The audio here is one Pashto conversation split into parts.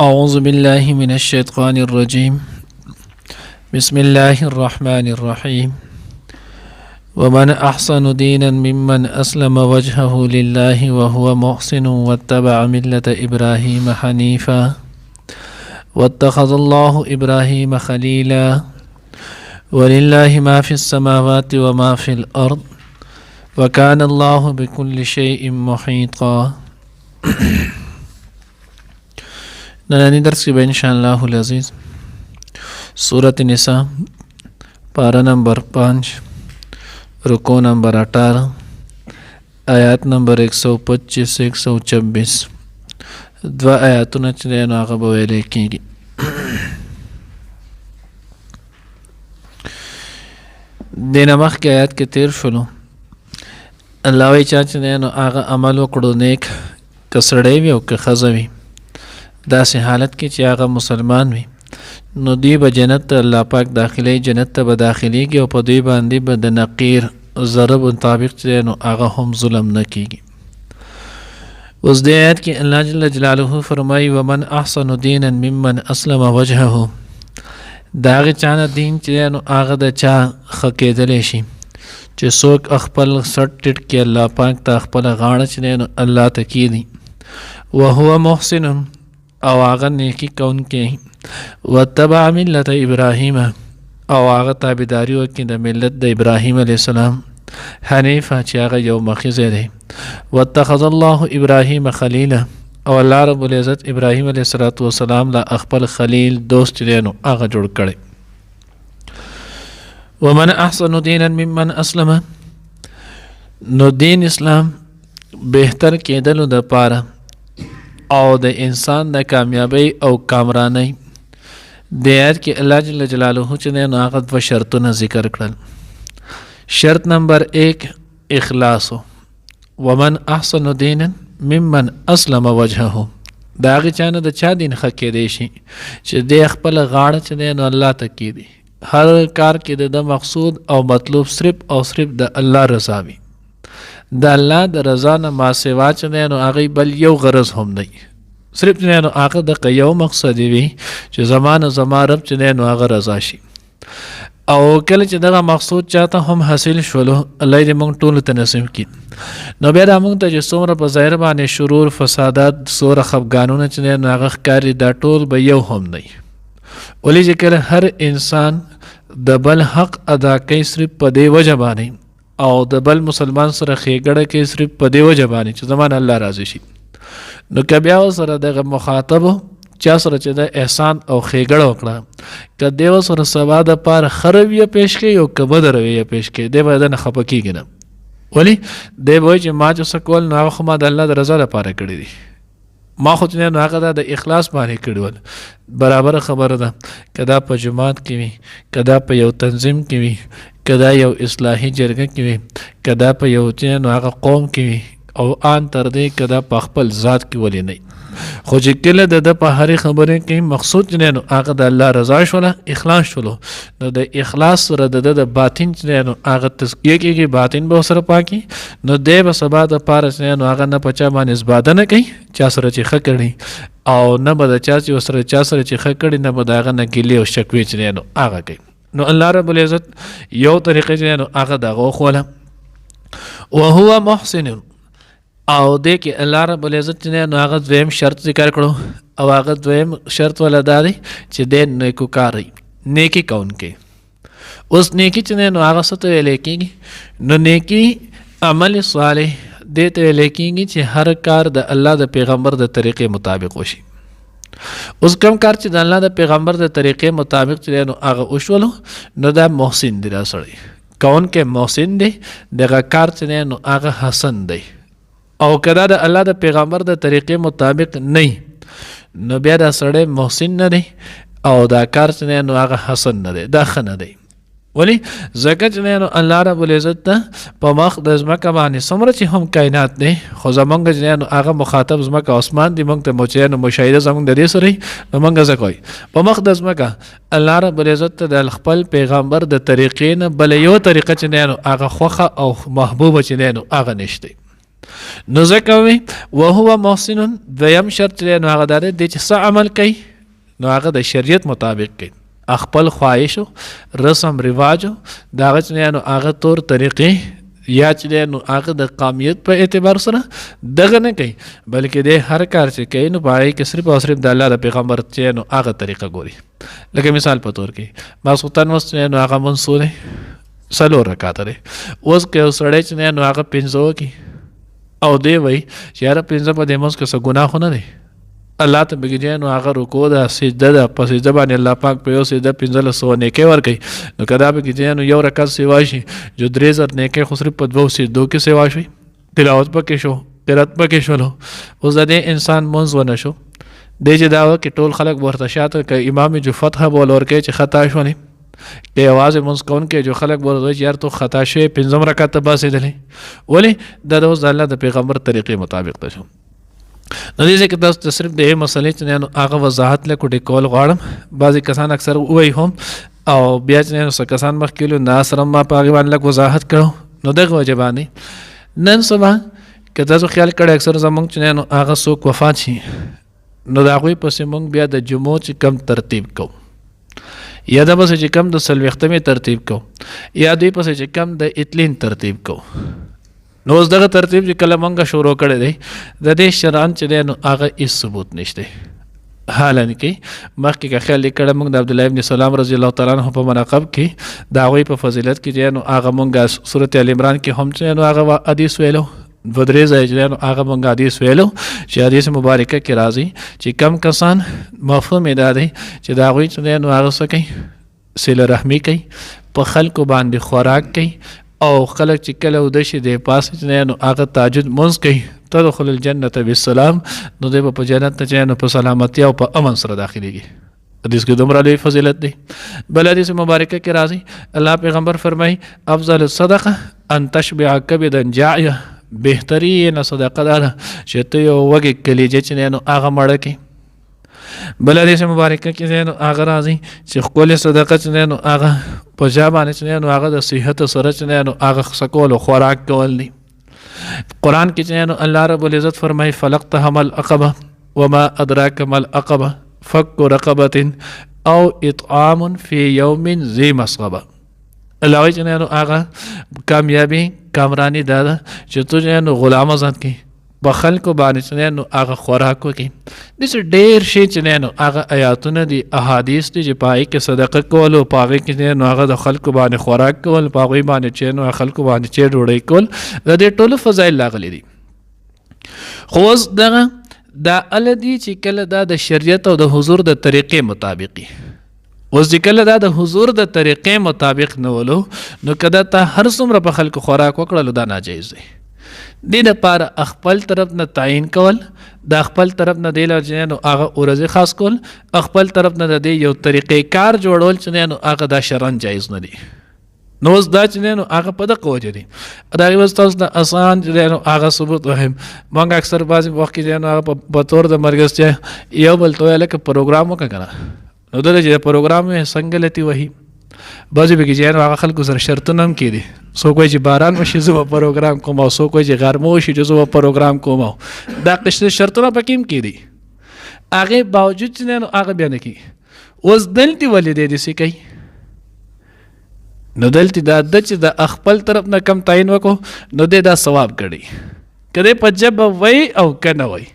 أعوذ بالله من الشيطان الرجيم بسم الله الرحمن الرحيم ومن أحسن دينا ممن أسلم وجهه لله وهو محسن واتبع ملة إبراهيم حنيفا واتخذ الله إبراهيم خليلا ولله ما في السماوات وما في الأرض وكان الله بكل شيء محيطا. ننانی درس کی ان شاء اللہ العزیز سورۃ نساء پارہ نمبر 5 رکوع نمبر 18 آیات نمبر 125 126 دو آیاتونه چې دی نو هغه به ویلی کېږي. دې نه مخکې آیات کې تیر شولو الله وایي چا چې دی نو هغه عمل وکړو نیک که سړی وي او که ښځه وي داسې حالت کې چې هغه مسلمان وي نو دوی به جنت ته الله پاک داخلي جنت ته به داخلیږي او په دوی باندې به د نقیر ضرب مطابق چې دی نو هغه هم ظلم نه کېږي. اوس دې آیت کې الله جل جلاله فرمایي ومن احسن دینا ممن اسلم وجهه د هغې چا نه دین چې دی نو هغه د چا ښه کېدلی شي چې څوک خپل سټ ټټ کې الله پاک ته خپله غاړه چې دی نو الله ته کېږدي وهو محسن او هغه نیکی کوونکی واتبع ملت ابراهیم او هغه تابعداري وکړي د ملت د ابراهیم علیه السلام حنیفه چې هغه یو مخیزی دی. واتخذ الله ابراهیم خلیلا او الله رب العزت ابراهیم علیه السلام لا خپل خلیل دوست چې دی نو هغه جوړ کړی. ومن احسن دینا ممن اسلم نو دین اسلام بهتر کېدلو د پاره او د انسان د کامیابی او کامرانی د آیت کې الله جل جلاله چې دی نو هغه دوه شرطونه ذکر کړل. شرط نمبر 1 اخلاص ومن احسن دینا ممن اسلم وجهه د هغې چا نه د چا دین ښه کېدی شي چې دی خپله غاړه چې دی نو الله ته کېږدي هر کار کې د مقصود او مطلوب صرف او صرف د الله رضا وي د الله د رضا نه ما سوا چې دی نو هغې بل یو غرض هم دی صرف چې دی نو هغه دغه یو مقصد وي چې زما نه زما رب چې دی نو هغه رضا شي او کله چې دغه مقصود چاته هم حاصل شولو الله دې موږ ټولو ته نصیب کړي نو بیا دا موږ ته چې څومره په ظاهر باندې شرور فسادات څومره خفګانونه چې دی نو هغه ښکاري دا ټول به یو هم دی ولې چې کله هر انسان د بل حق ادا کوي صرف په دې وجه باندې او د بل مسلمان سره ښېګړه کوي صرف په دې وجه باندې چې زما نه الله راضي شي نو که بیا ورسره دغه مخاطبو چا سره چې د احسان او ښېګړه وکړه که دی ورسره سبا دپاره ښه رویه پیش کوي او که بده رویه پیش کوي دی به د نه خفه کېږي نه ولې دی به وایي چې ما چې څه کول نو هغه خو ما د الله د رضا لپاره کړي دي ما خو چې نو هغه دا د اخلاص باندې کړي ول برابره خبره ده که دا په جماعت کې وي که دا په یو تنظیم کې وي که دا یو اصلاحي جرګه کې وي که دا په یو چې نو هغه قوم کې وي او آن تر دې که دا په خپل ذات کې ولې نه خو چې کله د ده په هرې خبرې کې مقصود چې نو هغه د الله رضا شوله اخلاص شولو نو د اخلاص سره د ده د باطن چې نو هغه تزکیه کېږي باطن به ورسره پاکي نو دی به سبا دپاره چې نو هغه نه په چا باندې ازباده نه کوي چا سره چې ښه کړي او نه به د چا چې ورسره چا سره چې ښه کړي نه به د هغه نه ګیلې او شکوې چې نو هغه کوي. نو الله رب العزت یو طریقې چې نو هغه دغه وښوله وهو محسن او دې کې الله رب العزت نو هغه دویم شرط ذکر کړو او هغه دویم شرط ولا دا دی چې دی نیکوکار نیکي کوونکی. اوس نیکي چې نو هغه څه ته ویلی کېږي نو نیکي عمل صالح دې ته ویلی کېږي چې هر کار د الله د پیغمبر د طریقې مطابق وشي. اوس کوم کار چې د الله د پیغمبر د طریقې مطابق چې نو هغه وشولو نو دا محسن دی دا سړی کوونکی محسن دی دغه کار چې نو هغه حسن دی او کدا د الله د پیغمبر د طریقې مطابق نه نو بیا دا سړی محسن نه دی او دا کار چې نو هغه حسن نه دی دا ښه نه دی ولې ځکه چې نو الله رب العزت ته په مخ د ځمکه باندې څومره چې هم کائنات دی خو زمونږ چې نو هغه مخاطب ځمکه اسمان دی موږ ته مچیانو مشاهده زمونږ د دې سره نو موږ ځکه وایي په مخ د ځمکه الله رب العزت ته د خپل پیغمبر د طریقې نه بله یو طریقه چې نو هغه خوښه او محبوبه چې نو هغه نشته نو ځکه وی وهو محسن دویم شرط دی نو هغه دا دی چې څه عمل کوي نو هغه د شریعت مطابق کوي خپل خواهشو رسم رواجو د هغه چې نو هغه طور طریقې یا چې نو هغه د قامیت په اعتبار سره دغه نه کوي بلکې د هر کار چې کوي نو په هغې کې صرف او صرف د الله د پیغمبر چې نو هغه طریقه ګوري. لکه مثال په طور کې ماسخوتن وس چې نو هغه منصور دی 4 رکعاته دی. اوس که یو سړی چې نو هغه 5 وکړي او دی وایي چې یاره 5 په دې منځ کې څه ګناه خو نه دی الله ته بګی نو هغه رکوع ده سجده ده په سجده باندې الله پاک په یو سجده 1500 نیکۍ ورکوي نو که دا بګی نو یو رکعت سیوا شي جو 3000 نیکۍ خو صرف په 2 سجدو کې سیوا شوي تلاوت پکې شو قرات پکې شولو. اوس د دې انسان منځ ونه شو دی چې دا وکړي ټول خلک ورته شاته که امام جو فتح بول ورکوي چې خطا شونی که یوازې منځ کوونکی جو خلک به ورته چې یار تو خطا شوی 5 رکعت ته باسېدلی ولې دا اوس د الله د پیغمبر طریقې مطابق ته شو. نو دې ځکه تاسو ته صرف د دې مسلې چې نو هغه وضاحت لکه ډیکول غواړم. بعضې کسان اکثر ووایي هم او بیا چې نو څه کسان مخکې لو دا سره ما په هغې باندې لږ وضاحت کړو نو دغه وجه باندې نن سبا که تاسو خیال کړی اکثر زموږ چې نو هغه څوک وفات شي نو د هغوی پسې موږ بیا د جمعو چې کم ترتیب کوو یا د پسې چې کم د 40 ترتیب کوو یا دوی پسې چې کم د اتلین ترتیب کوو. نو اوس دغه ترتیب چې کله مونږه شروع کړی دی د دې شرعاً چې دی نو هغه هېڅ ثبوت نشته. حالانکه مخکې که خیال یې کړی مونږ د عبدالله ابن سلام رضی الله تعالی عنه په مناقب کې د هغوی په فضیلت کې چې نو هغه مونږه صورت ال عمران کې هم چې نو هغه حدیث ویلو 2 ځای چې نو هغه مونږ حدیث ویلو چې حدیث مبارکه کې راځي چې کم کسان مفهوم یې دا دی چې د هغوی چې دی نو هغه څه کوي صله رحمي کوي په خلکو باندې خوراک کوي او خلک چې کله وده شي د پاسه چې نو هغه تهجد مونځ کوي تدخل الجنة بالسلام نو دی به په جنت ته چې نو په سلامتي او په امن سره داخلېږي. حدیث کې دومره لوی فضیلت دی. بل حدیث مبارکه کې راځي الله پیغمبر فرمایي افضل الصدقه ان تشبع کبدا جاعیه بهترین صدقه دا چې ته یو وږې کلیجه چې نو هغه مړه کړي. بل حدیث مبارکه کې نو هغه راځي چې ښکلې صدقه چې نو هغه په چا باندې چې نو هغه د صحت سره چې نو هغه څه کول او خوراک کول دي. قرآن کې چې نو الله رب العزت فرمایي فلقتهم العقبه وما ادراک ما العقبه فك رقبه او اطعام في يوم ذي مسغبه. الله چې نو هغه کامیابی کامرانی دا ده چې تو چې نو غلام آزاد کړي په خلکو باندې چې نو هغه خوراک وکړي. داسې ډېر شی چې نو هغه آیاتونه دي احادیث دي چې په هغې کې صدقه کول او په هغې کې نو هغه د خلکو باندې خوراک کول په هغوی باندې چې نو خلکو باندې چې ډوډۍ کول د دې ټولو فضایل راغلي دي. خو اوس دغه دا اله دي چې کله دا د شریعت او د حضور د طریقې مطابقي اوس چې کله دا د حضور د طریقې مطابق نه ولو نو که دا ته هر څومره په خلکو خوراک وکړلو دا ناجایز دی. دې دپاره خپل طرف نه تعیین کول د خپل طرف نه دی چې نو هغه ورځې خاص کول خپل طرف نه د دې یو طریقې کار جوړول چې نو هغه دا شرعاً جایز نه دی. نو اوس دا چې نو هغه په دغه وجه دی د هغې اوس تاسو د اسان چې نو هغه ثبوت وایم موږ اکثر بعضې وخت کې نو هغه په طور د مرګستیا یو بل ته لکه پروګرام وکړه که نه نو دله چې د پروګرام څنګه لتي وهي بعضې پکې چې نو هغه خلکو سره شرطونه هم کېدي څوک وایي چې باران وشي زه به پروګرام کوم او څوک وایي چې غرمه وشي چې زه به پروګرام کوم او دا قشر شرطونه پکې هم کېدي هغې باوجود چې نو هغه بیا نه کېږي. اوس دلتې ولې دی داسې کوي نو دلته دا د چې د خپل طرف نه کم تعین وکړو نو دی دا ثواب ګڼي که دی په ژبه وایي او که نه وایي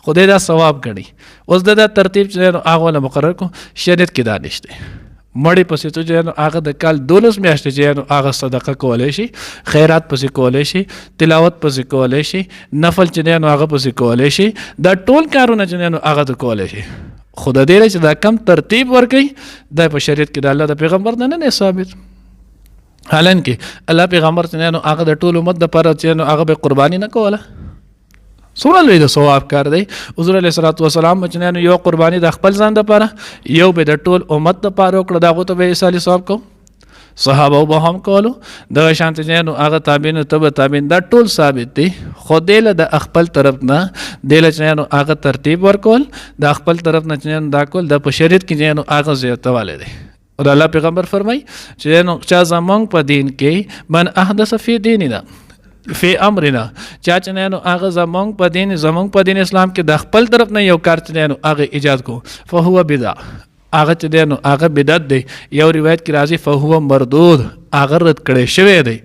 خو دی دا ثواب ګڼي. اوس د دا ترتیب چې هغه له مقرر کړو شریعت کې دا نشته. مړی پسې تو چې هغه د کال 12 میاشتې چې هغه صدقه کولی شي خیرات پسې کولی شي تلاوت پسې کولی شي نفل چې هغه پسې کولی شي دا ټول کارونه چې هغه د کولی شي. خو د دې چې دا کم ترتیب ورکوي دا په شریعت کې د الله د پیغمبر نه نه ثابت. حالانکه الله پیغمبر چې هغه د ټول امت دپاره چې هغه به قرباني نه کوله څومره لوی د ثواب کار دی. حضور علیه الصلاة والسلام چې یو قرباني د خپل ځان دپاره یو به د ټول امت دپاره وکړه د هغو ته به یې ثواب کو صحابه به هم کولو دغه شان چې هغه تابعین تبع تابعین دا ټول ثابت دی. خو دی له د خپل طرف نه دی له چې هغه ترتیب ورکول د خپل طرف نه چې دا کول د په شریعت کې چې هغه زیاتوالی دی. او د الله پیغمبر فرمایي چې چا زمونږ په دین کې من احدث فی دیننا فی امرنا چا چې نه نو هغه زمونږ په دین اسلام کې د خپل طرف نه یو کار چې نو هغه ایجاد کو فهو بدع هغه چې نو هغه بدعت دی. یو روایت کې راځي فهو مردود هغه رد کړی شوی دی.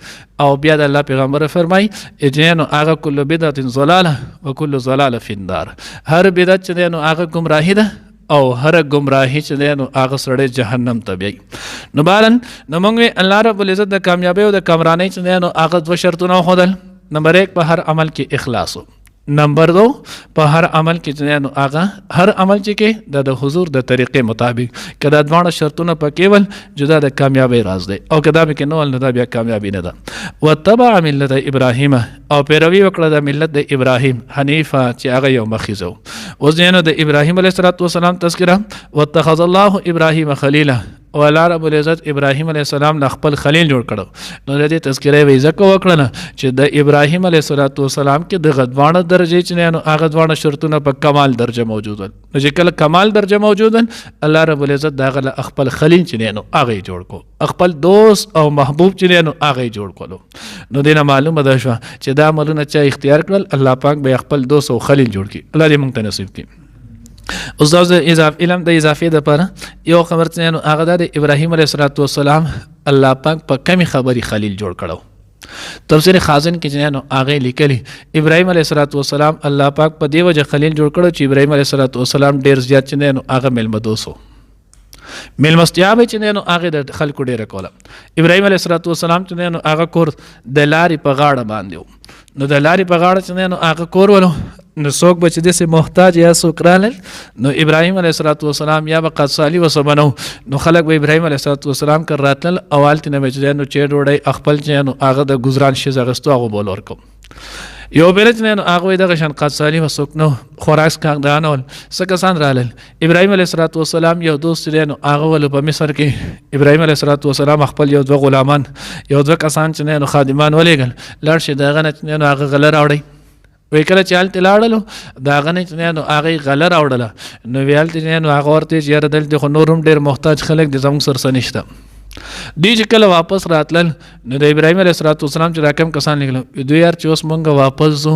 او بیا د الله پیغمبر فرمای چې نو هغه کل بدعت ضلاله وکل ضلاله فی النار هر بدعت چې نو هغه گمراهی ده او هر گمراهی چې نو هغه سړی جهنم ته بیایي. نو بارن نو موږ الله رب العزت د کامیابی او د کامرانی چې نو هغه دوه شرطونه خودل. نمبر 1 په هر عمل کې اخلاص. نمبر 2 په هر عمل کې چې نو هغه هر عمل چې کې د حضور د طریقې مطابق کدا دواړه شرطونه پکې ول جدا د کامیابی راز دی. او کدا به کې نو ول نه بیا کامیابی نه ده. وتبع ملت ابراهیم او پیروي وکړه د ملت د ابراهیم حنیفه چې هغه یو مخیزو. اوس د ابراهیم علیه السلام تذکره واتخذ الله ابراهیم خلیلا او الله رب العزت ابراهیم علیه السلام د خپل خلیل جوړ کړو. نو د دې تذکره وی ځکه وکړه چې د ابراهیم علیه السلام کې د غدوانه درجه چې نو هغه دوانه شرطونه په کمال درجه موجود ول. نو چې کله کمال درجه موجود الله رب العزت دغه خپل خلیل چې نو هغه جوړ کو خپل دوست او محبوب چې نو هغه جوړ کولو. نو دینه معلومه ده شو چې دا عملونه چا اختیار کړل الله پاک به خپل دوست او خلیل جوړ کړي. الله دې موږ ته نصیب کړي. اوس دا علم د اضافه د پر یو خبر چې نو هغه د ابراهیم علیه السلام الله پاک په کمی خبري خلیل جوړ کړو. تفسیر خازن کې چې نو هغه لیکلي ابراهیم علیه السلام الله پاک په دی وجه خلیل جوړ کړو چې ابراهیم علیه السلام ډیر زیات چې نو هغه ملمدوسو ملمستیاب چې نو هغه د خلکو ډیره کوله. ابراهیم علیه السلام چې نو هغه کور د لارې په غاړه باندې نو د لارې په غاړه چې نو هغه کور ولو نو څوک به چې داسې محتاج یا څوک رالل نو ابراهیم علیه السلام یا به قصالي وسبنو نو خلک به ابراهیم علیه السلام کر راتلل او هلته نه به چې نو چیر ډوډۍ خپل چې نو هغه د ګزران شیز اخیستو هغه بول ورکو. یو بل چې نو هغه دغه شان قصالي وسوک نو خوراک کاندانول څه کسان رالل. ابراهیم علیه السلام یو دوست دی نو هغه ول په مصر کې ابراهیم علیه السلام خپل یو دوه غلامان یو دوه کسان چې نو خادمان ولېګل لاړ شي دغه نه نو هغه غله راوړي. وی کله چې هلته لاړلو د هغه نه چې نو هغه غله راوړله نو وی هلته نو هغه ورته چې یاره دلته خو نور هم ډېر محتاج خلک د زموږ سره څه نشته. دوی چې کله واپس راتلل نو د ابراهیم علیه السلام چې دا کم کسان لیکل دوی یار چې اوس مونږ واپس ځو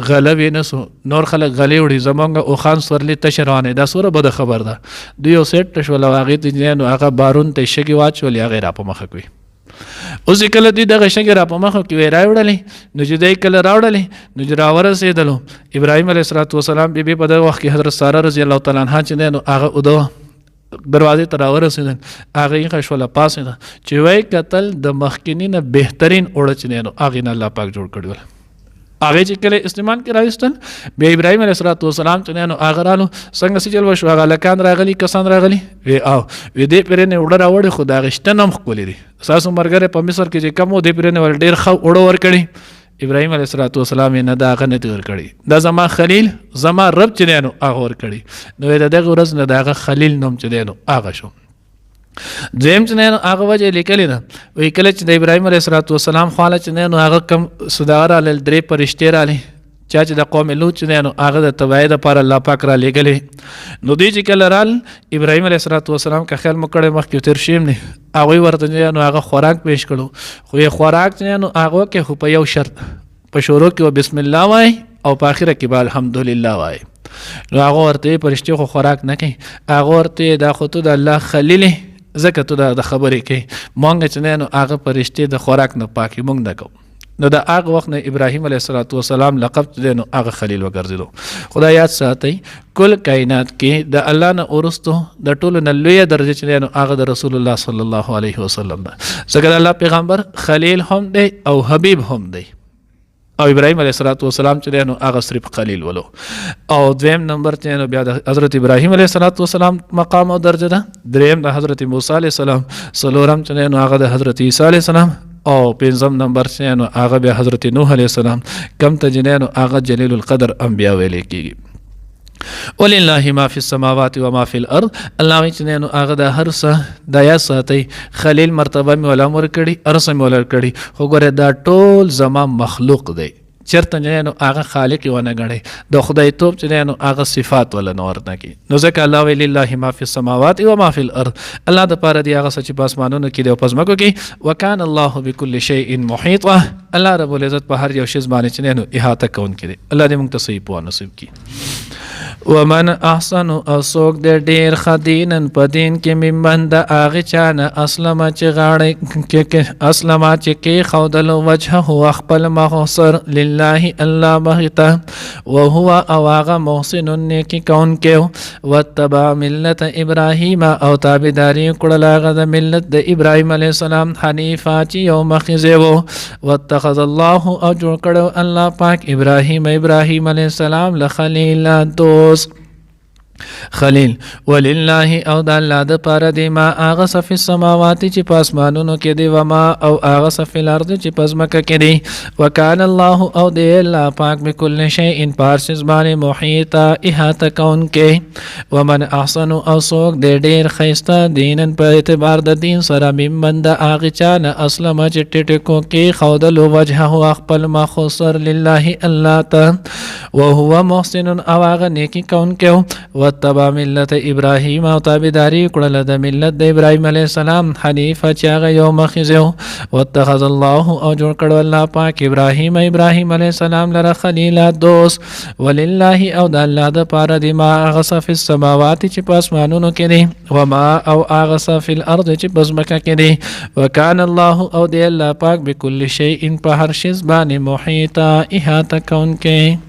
غله وې نه سو نور خلک غلې وړي زمونږ اوخان سورلي تش روانې دا سوره بده خبر ده. دوی یو سیټ شول او هغې ته نو هغه بارون ته شګې واچولې هغې را په مخه کړي. اوس کله دوی دغه شګې را په مخه کې وی راوړلې نو چې دی کله راوړلې نو چې راورسېدلو ابراهیم علیه السلام بیبي په دغه وخت کې حضرت ساره رضی الله تعالی عنها چې نو هغه اوده دروازې ته راورسېدل هغه یې ښه پاسېده چې وایي کتل د مخکیني نه بهترین اوړه چې نو هغې نه الله پاک جوړ کړي ول. هغې چې کله استعمال کې راوستل بیا ابراهیم علیه السلام چې نو هغه رالو څنګه څه چل وشو هغه هلکان راغلي کسان راغلي وی او وی دې پرې نه اوړه راوړې خو د هغې شته نه هم ښکلي دي ستاسو ملګری په مصر کې چې کم و دې پرې نه ول ډېر ښه اوړه ورکړي. ابراهیم علیه السلام یې نه د هغه نه دي ورکړي دا زما خلیل زما رب چې دی نو هغه ورکړي. نو د دغه ورځ نه د هغه خلیل نوم چې دی نو هغه شو. دویم چې نو هغه وجه لیکلې ده وایي کله چې د ابراهیم علیه السلام خواله چې نو هغه کم صداغه رالل درې فرشتې رالې چا چې د قوم لوط چې نو هغه د تبعید لپاره الله پاک را لېږلې. نو دوی چې کله رال ابراهیم علیه السلام که خیال مو کړی مخکې تېر شویم دی هغوی ورته نو هغه خوراک پیش کړو خو یې خوراک چې نو هغه کې خو په یو شرط په شروع کې بسم الله وای او په آخره کې به الحمدلله وای. نو هغه ورته فرشتې خو خوراک نه کوي هغه ورته دا خو ته د الله خلیل ځکه ته د خبرې کوي مونږ چې نو هغه فرشتې د خوراک نه پاکي مونږ نه کوو. نو د هغه وخت نه ابراهیم علیه السلام لقب چې نو هغه خلیل وګرځېدو. خدای یاد ساتئ کل کائنات کې د الله نه وروستو د ټولو نه لویه درجه چې نو هغه د رسول الله صلی الله علیه وسلم ده ځکه د الله پیغمبر خلیل هم دی او حبیب هم دی او ابراهیم علیه السلام چې نو هغه صرف خلیل ولو. او دویم نمبر چې نو بیا د حضرت ابراهیم علیه السلام مقام او درجه ده. دریم د حضرت موسی علیه السلام. څلورم چې نو هغه د حضرت عیسی علیه السلام او پنځم نمبر چې نو هغه بیا حضرت نوح علیه السلام کم ته چې نو هغه جلیل القدر انبیا ویل کېږي. ولله ما فی السماوات و ما فی الارض الله چې نو هغه د هر څه د یا ساتي خلیل مرتبه مې ولا مور کړي ارسم ولا کړي خو ګوره دا ټول زما مخلوق دی چرته نه نو هغه خالق و نه غړي د خدای توب چې نه نو هغه صفات ولا نور نه کی نو ځکه الله وی لله ما فی السماوات و ما فی الارض الله د پاره دی هغه سچ په اسمانونو کې دی او پزماکو کې وکان الله بكل شیء محیط الله رب العزت په هر یو شی باندې چې نه نو احاطه کون کړي الله دې موږ ته صحیح په نصیب کړي ومن احسن او سوک د ډیر خدینن په دین کې ممن د اغه چانه اسلمه چې غاړه کې اسلمه چې کې خودل وجهه خپل مخصر لله الله مهته وهو اواغه محسن نیکی کون کې وتبع ملت ابراهیم او تابعداري کړل هغه د ملت د ابراهیم علی السلام حنیفا چې یو مخزه وو واتخذ الله او جوړ کړو الله پاک ابراهیم علی السلام لخلیل دوست خلیل ولله او د الله د پاره دی ما هغه صف السماوات چې په اسمانونو کې دی و ما او هغه صف الارض چې په ځمکه کې دی وکال الله او دی الله پاک بكل شیء پارسز باندې محیط احاطه کون کې ومن احسن او سوک د ډیر خیسته دینن په اعتبار د دین سره ممن د هغه چانه اسلم چې ټټکو کې خودل وجهه خپل مخصر لله الله ته وهو محسن او هغه نیکی کون کې وتبع ملت ابراهیم او تابعداري کړل د ملت د ابراهیم علی السلام حنیف چې هغه یو مخزه واتخذ الله او جوړ کړو الله پاک ابراهیم علی السلام لره خلیل دوست ولله او د الله د پاره دی ما غصف السماوات چې په اسمانونو کې دي و ما او غصف الارض چې په ځمکه کې دي وکان الله او دی الله پاک بكل شیء په هر شی باندې محیط احاطه کون کې